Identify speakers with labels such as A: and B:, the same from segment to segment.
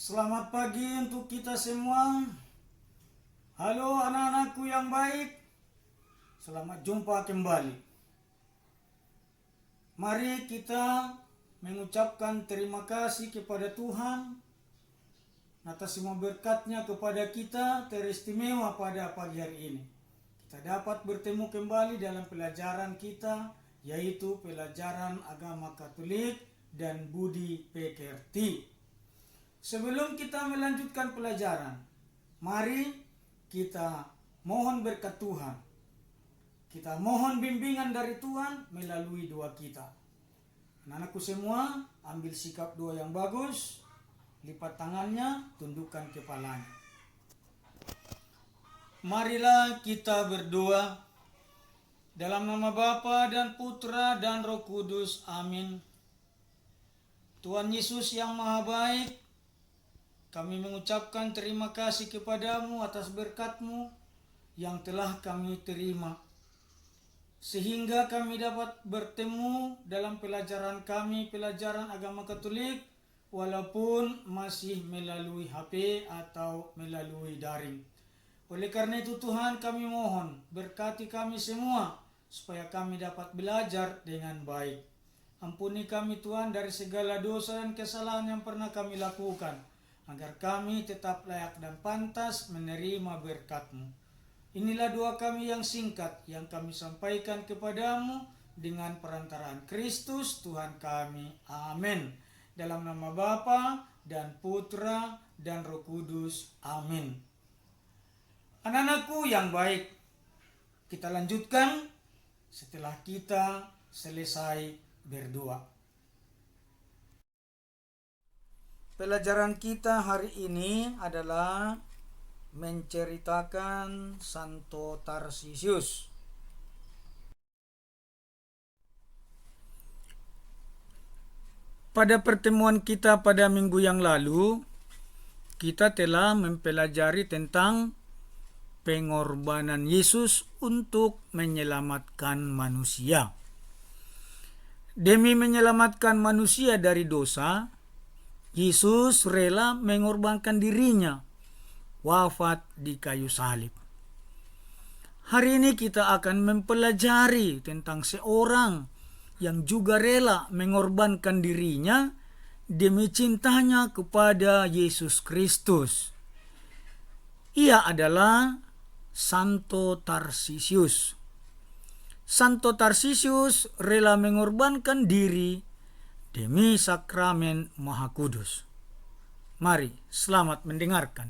A: Selamat pagi untuk kita semua. Halo anak-anakku yang baik. Selamat jumpa kembali. Mari kita mengucapkan terima kasih kepada Tuhan atas semua berkat-Nya kepada kita teristimewa pada pagi hari ini. Kita dapat bertemu kembali dalam pelajaran kita, yaitu pelajaran agama Katolik dan budi pekerti. Sebelum kita melanjutkan pelajaran, mari kita mohon berkat Tuhan. Kita mohon bimbingan dari Tuhan melalui doa kita. Anak-anakku semua, ambil sikap doa yang bagus, lipat tangannya, tundukkan kepalanya. Marilah kita berdoa dalam nama Bapa dan Putra dan Roh Kudus. Amin. Tuhan Yesus yang Maha Baik, kami mengucapkan terima kasih kepadamu atas berkat-Mu yang telah kami terima, sehingga kami dapat bertemu dalam pelajaran kami, pelajaran agama Katolik, walaupun masih melalui HP atau melalui daring. Oleh karena itu Tuhan, kami mohon berkati kami semua supaya kami dapat belajar dengan baik. Ampuni kami Tuhan dari segala dosa dan kesalahan yang pernah kami lakukan, agar kami tetap layak dan pantas menerima berkat-Mu. Inilah doa kami yang singkat yang kami sampaikan kepadamu dengan perantaraan Kristus Tuhan kami. Amin. Dalam nama Bapa dan Putra dan Roh Kudus. Amin. Anak-anakku yang baik, kita lanjutkan setelah kita selesai berdoa. Pelajaran kita hari ini adalah menceritakan Santo Tarsisius. Pada pertemuan kita pada minggu yang lalu, kita telah mempelajari tentang pengorbanan Yesus untuk menyelamatkan manusia. Demi menyelamatkan manusia dari dosa, Yesus rela mengorbankan dirinya, wafat di kayu salib. Hari ini kita akan mempelajari tentang seorang yang juga rela mengorbankan dirinya demi cintanya kepada Yesus Kristus. Ia adalah Santo Tarsisius. Santo Tarsisius rela mengorbankan diri demi sakramen Maha Kudus. Mari, selamat mendengarkan.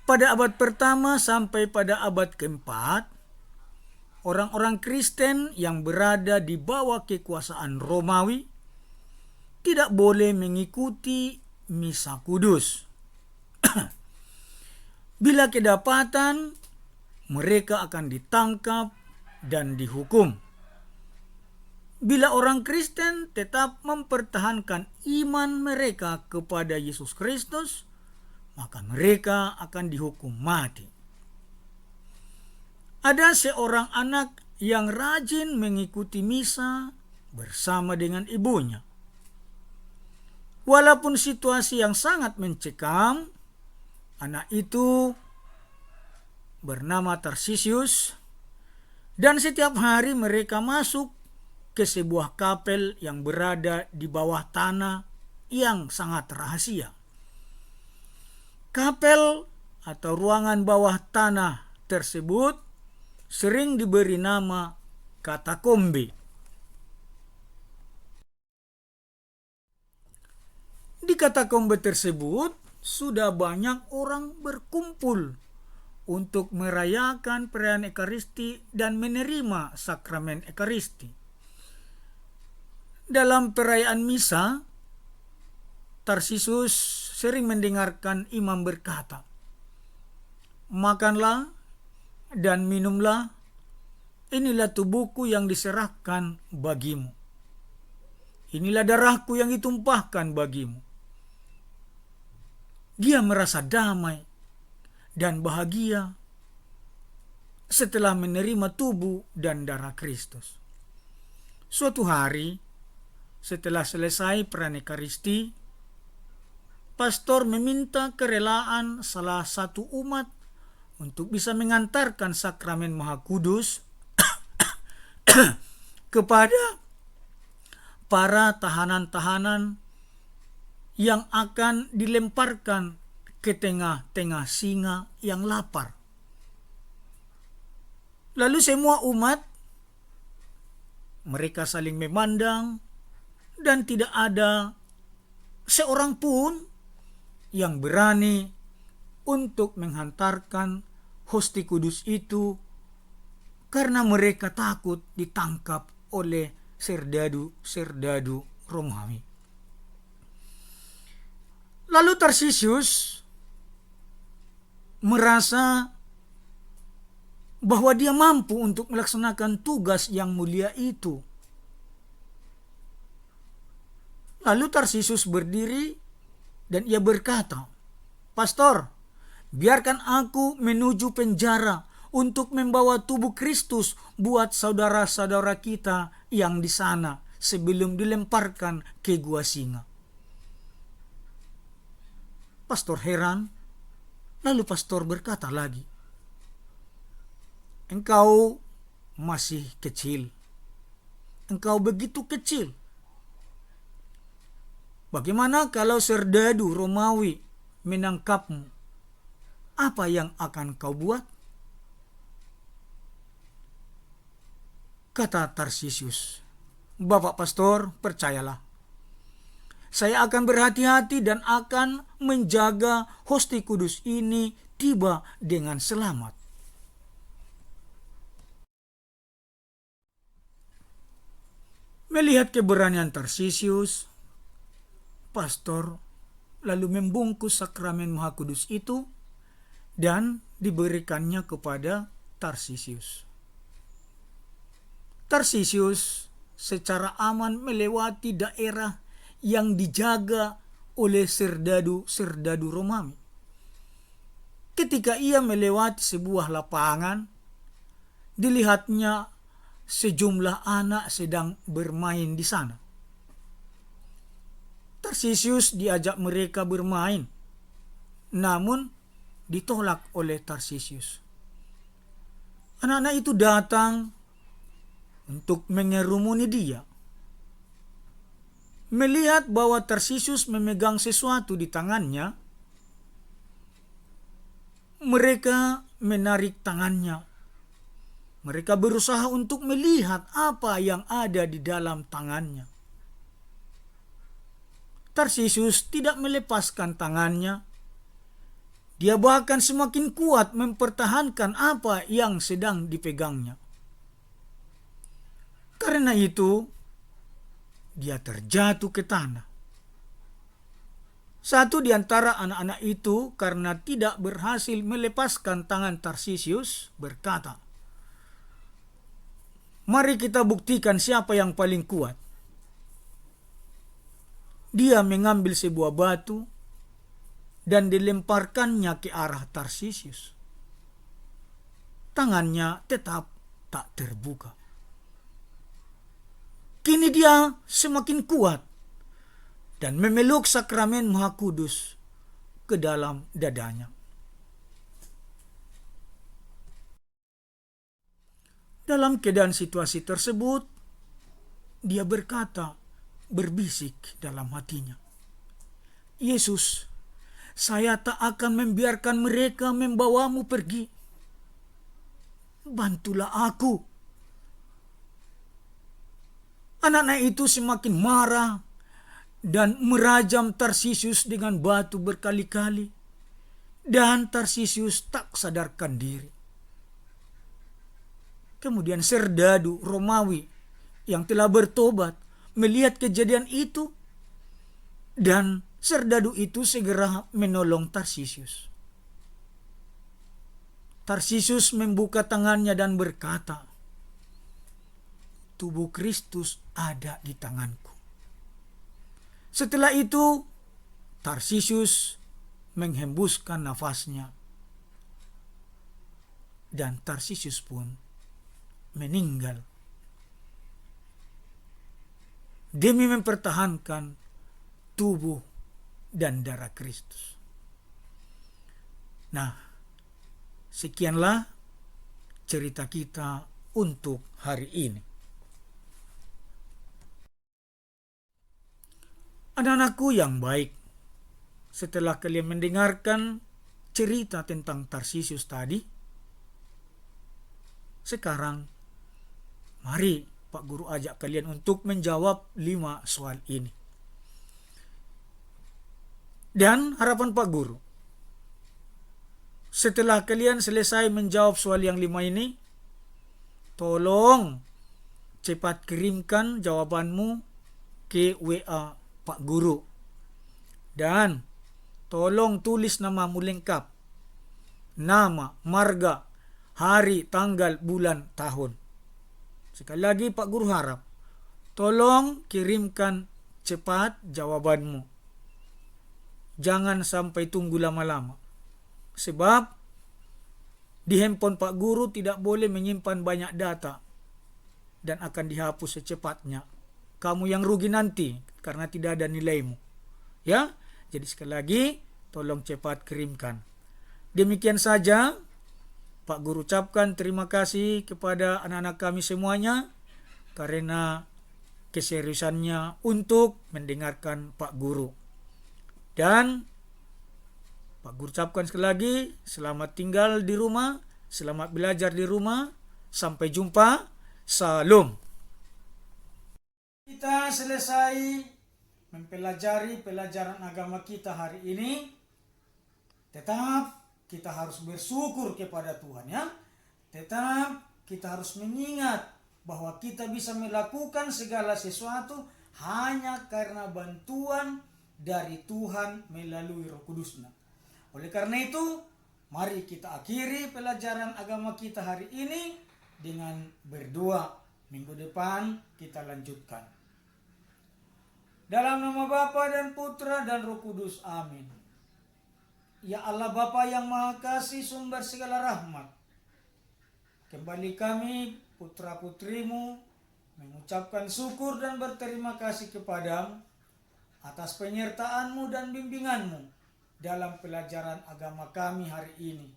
A: Pada abad pertama sampai pada abad keempat, orang-orang Kristen yang berada di bawah kekuasaan Romawi tidak boleh mengikuti misa kudus. Bila kedapatan, mereka akan ditangkap dan dihukum. Bila orang Kristen tetap mempertahankan iman mereka kepada Yesus Kristus, maka mereka akan dihukum mati. Ada seorang anak yang rajin mengikuti misa bersama dengan ibunya. Walaupun situasi yang sangat mencekam, anak itu bernama Tarsisius, dan setiap hari mereka masuk ke sebuah kapel yang berada di bawah tanah yang sangat rahasia. Kapel atau ruangan bawah tanah tersebut sering diberi nama katakombe. Di katakombe tersebut sudah banyak orang berkumpul untuk merayakan perayaan Ekaristi dan menerima sakramen Ekaristi. Dalam perayaan misa, Tarsisius sering mendengarkan imam berkata, "Makanlah dan minumlah, inilah tubuhku yang diserahkan bagimu. Inilah darahku yang ditumpahkan bagimu." Dia merasa damai dan bahagia setelah menerima tubuh dan darah Kristus. Suatu hari, setelah selesai perayaan Ekaristi, pastor meminta kerelaan salah satu umat untuk bisa mengantarkan sakramen Maha Kudus kepada para tahanan-tahanan yang akan dilemparkan ke tengah-tengah singa yang lapar. Lalu semua umat, mereka saling memandang dan tidak ada seorang pun yang berani untuk menghantarkan hosti kudus itu karena mereka takut ditangkap oleh serdadu-serdadu Romawi. Lalu Tarsisius merasa bahwa dia mampu untuk melaksanakan tugas yang mulia itu. Lalu Tarsisius berdiri dan ia berkata, "Pastor, biarkan aku menuju penjara untuk membawa tubuh Kristus buat saudara-saudara kita yang di sana sebelum dilemparkan ke gua singa." Pastor heran, lalu pastor berkata lagi, "Engkau masih kecil. Engkau begitu kecil. Bagaimana kalau serdadu Romawi menangkapmu? Apa yang akan kau buat?" Kata Tarsisius, "Bapak pastor, percayalah. Saya akan berhati-hati dan akan menjaga hosti kudus ini tiba dengan selamat." Melihat keberanian Tarsisius, pastor lalu membungkus sakramen Maha Kudus itu dan diberikannya kepada Tarsisius. Tarsisius secara aman melewati daerah yang dijaga oleh serdadu-serdadu Romawi. Ketika ia melewati sebuah lapangan, dilihatnya sejumlah anak sedang bermain di sana. Tarsisius diajak mereka bermain, namun ditolak oleh Tarsisius. Anak-anak itu datang untuk mengerumuni dia. Melihat bahwa Tarsisius memegang sesuatu di tangannya, mereka menarik tangannya. Mereka berusaha untuk melihat apa yang ada di dalam tangannya. Tarsisius tidak melepaskan tangannya. Dia bahkan semakin kuat mempertahankan apa yang sedang dipegangnya. Karena itu, dia terjatuh ke tanah. Satu di antara anak-anak itu, karena tidak berhasil melepaskan tangan Tarsisius, berkata, "Mari kita buktikan siapa yang paling kuat." Dia mengambil sebuah batu dan dilemparkannya ke arah Tarsisius. Tangannya tetap tak terbuka. Kini dia semakin kuat dan memeluk sakramen Maha Kudus ke dalam dadanya. Dalam keadaan situasi tersebut, dia berkata, berbisik dalam hatinya, "Yesus, saya tak akan membiarkan mereka membawamu pergi. Bantulah aku." Anak-anak itu semakin marah dan merajam Tarsisius dengan batu berkali-kali, dan Tarsisius tak sadarkan diri. Kemudian serdadu Romawi yang telah bertobat melihat kejadian itu, dan serdadu itu segera menolong Tarsisius. Tarsisius membuka tangannya dan berkata, "Tubuh Kristus ada di tanganku." Setelah itu, Tarsisius menghembuskan nafasnya, dan Tarsisius pun meninggal demi mempertahankan tubuh dan darah Kristus. Nah, sekianlah cerita kita untuk hari ini. Anak-anakku yang baik, setelah kalian mendengarkan cerita tentang Tarsisius tadi, sekarang mari Pak Guru ajak kalian untuk menjawab 5 soal ini. Dan harapan Pak Guru, setelah kalian selesai menjawab soal yang 5 ini, tolong cepat kirimkan jawabanmu ke WA Pak Guru. Dan tolong tulis namamu lengkap. Nama, marga, hari, tanggal, bulan, tahun. Sekali lagi Pak Guru harap, tolong kirimkan cepat jawabanmu. Jangan sampai tunggu lama-lama. Sebab di handphone Pak Guru tidak boleh menyimpan banyak data dan akan dihapus secepatnya. Kamu yang rugi nanti karena tidak ada nilaimu. Ya, jadi sekali lagi tolong cepat kirimkan. Demikian saja Pak Guru ucapkan terima kasih kepada anak-anak kami semuanya karena keseriusannya untuk mendengarkan Pak Guru. Dan Pak Guru ucapkan sekali lagi selamat tinggal di rumah, selamat belajar di rumah. Sampai jumpa. Salam. Kita selesai mempelajari pelajaran agama kita hari ini. Tetap kita harus bersyukur kepada Tuhan, ya. Tetap kita harus mengingat bahwa kita bisa melakukan segala sesuatu hanya karena bantuan dari Tuhan melalui Roh Kudus-Nya. Oleh karena itu, mari kita akhiri pelajaran agama kita hari ini dengan berdoa. Minggu depan kita lanjutkan. Dalam nama Bapa dan Putra dan Roh Kudus. Amin. Ya Allah Bapa yang Maha Kasih, sumber segala rahmat, kembali kami putra-putrimu mengucapkan syukur dan berterima kasih kepadamu atas penyertaan-Mu dan bimbingan-Mu dalam pelajaran agama kami hari ini.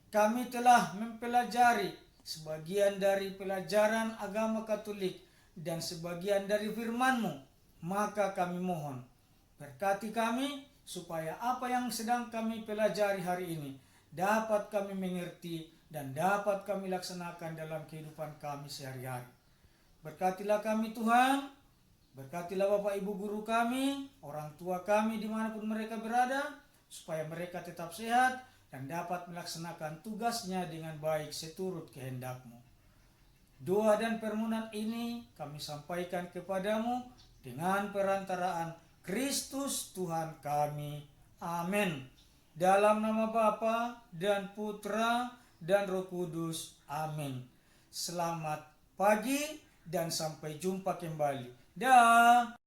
A: Kami telah mempelajari sebagian dari pelajaran agama Katolik dan sebagian dari firman-Mu. Maka kami mohon, berkati kami supaya apa yang sedang kami pelajari hari ini dapat kami mengerti dan dapat kami laksanakan dalam kehidupan kami sehari-hari. Berkatilah kami Tuhan, berkatilah Bapak Ibu guru kami, orang tua kami dimanapun mereka berada, supaya mereka tetap sehat dan dapat melaksanakan tugasnya dengan baik seturut kehendak-Mu. Doa dan permohonan ini kami sampaikan kepadamu dengan perantaraan Kristus Tuhan kami. Amin. Dalam nama Bapa dan Putra dan Roh Kudus. Amin. Selamat pagi dan sampai jumpa kembali. Dah.